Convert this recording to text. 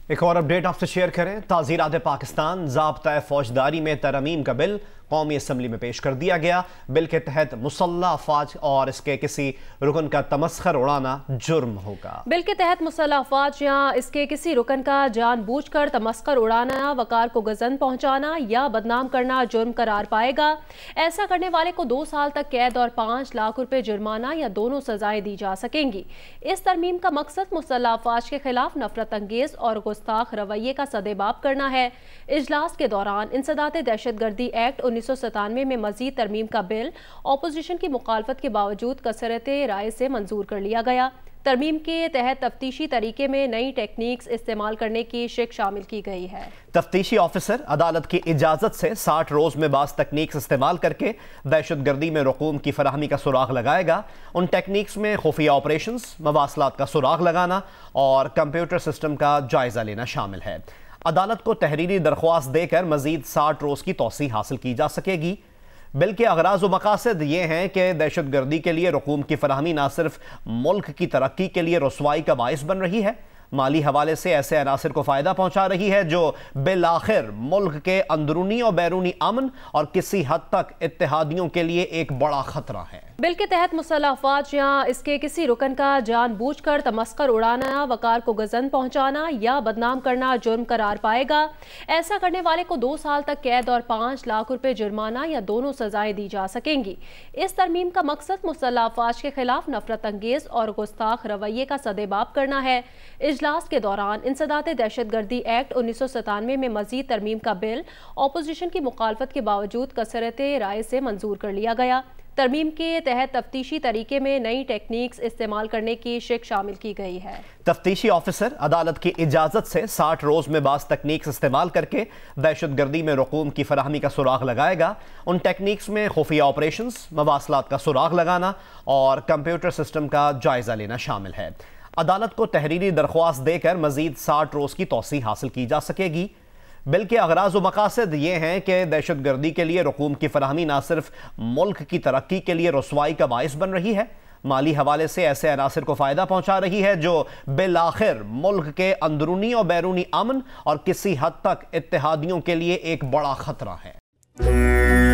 ایک اور اپڈیٹ آپ سے شیئر کریں۔ تعزیرات پاکستان ضابطۂ فوجداری میں ترمیم کا بل قومی اسمبلی میں پیش کر دیا گیا۔ بل کے تحت مسلح افواج اور اس کے کسی رکن کا تمسخر اڑانا جرم ہوگا۔ بل کے تحت مسلح افواج یا اس کے کسی رکن کا جان بوجھ کر تمسخر اڑانا، وقار کو گزن پہنچانا یا بدنام کرنا جرم قرار پائے گا۔ ایسا کرنے والے کو 2 سال تک قید اور 5 لاکھ روپے جرمانہ یا دونوں سزائیں دی جا سکیں گی۔ اس ترمیم کا مقصد مسلح افواج کے خلاف نفرت انگیز اور گستاخ رویے کا سدباب کرنا ہے۔ اجلاس کے دوران انسداد دہشت گردی ایکٹ 1997 میں مزید ترمیم کا بل اپوزیشن کی مخالفت کے باوجود کثرت رائے سے منظور کر لیا گیا۔ ترمیم کے تحت تفتیشی طریقے میں نئی ٹیکنیکس استعمال کرنے کی شق شامل کی گئی ہے۔ تفتیشی آفیسر عدالت کی اجازت سے 60 روز میں بعض ٹیکنیکس استعمال کر کے دہشت گردی میں رقوم کی فراہمی کا سراغ لگائے گا۔ ان ٹیکنیکس میں خفیہ آپریشنز، مواصلات کا سراغ لگانا اور کمپیوٹر سسٹم کا جائزہ لینا شامل ہے۔ عدالت کو تحریری درخواست دے کر مزید 60 روز کی توسیع حاصل کی جا سکے گی۔ بل کے اغراض و مقاصد یہ ہیں کہ دہشت گردی کے لیے رقوم کی فراہمی نہ صرف ملک کی ترقی کے لیے رسوائی کا باعث بن رہی ہے، مالی حوالے سے ایسے عناصر کو فائدہ پہنچا رہی ہے جو بالآخر ملک کے اندرونی اور بیرونی امن اور کسی حد تک اتحادیوں کے لیے ایک بڑا خطرہ ہے۔ بل کے تحت مسلح افواج یا اس کے کسی رکن کا جان بوجھ کر تمسخر اڑانا، وقار کو گزن پہنچانا یا بدنام کرنا جرم قرار پائے گا۔ ایسا کرنے والے کو 2 سال تک قید اور 5 لاکھ روپے جرمانہ یا دونوں سزائیں دی جا سکیں گی۔ اس ترمیم کا مقصد مسلح افواج کے خلاف نفرت انگیز اور گستاخ رویے کا سدباب کرنا ہے۔ اجلاس کے دوران انسداد دہشت گردی ایکٹ 1997 میں مزید ترمیم کا بل اپوزیشن کی مخالفت کے باوجود کثرت رائے سے منظور کر لیا گیا۔ ترمیم کے تحت تفتیشی طریقے میں نئی ٹیکنیکس استعمال کرنے کی شق شامل کی گئی ہے۔ تفتیشی آفیسر عدالت کی اجازت سے 60 روز میں بعض ٹیکنیکس استعمال کر کے دہشت گردی میں رقوم کی فراہمی کا سراغ لگائے گا۔ ان ٹیکنیکس میں خفیہ آپریشنز، مواصلات کا سراغ لگانا اور کمپیوٹر سسٹم کا جائزہ لینا شامل ہے۔ عدالت کو تحریری درخواست دے کر مزید 60 روز کی توسیع حاصل کی جا سکے گی۔ بل کے اغراض و مقاصد یہ ہیں کہ دہشت گردی کے لیے رقوم کی فراہمی نہ صرف ملک کی ترقی کے لیے رسوائی کا باعث بن رہی ہے، مالی حوالے سے ایسے عناصر کو فائدہ پہنچا رہی ہے جو بالآخر ملک کے اندرونی اور بیرونی امن اور کسی حد تک اتحادیوں کے لیے ایک بڑا خطرہ ہے۔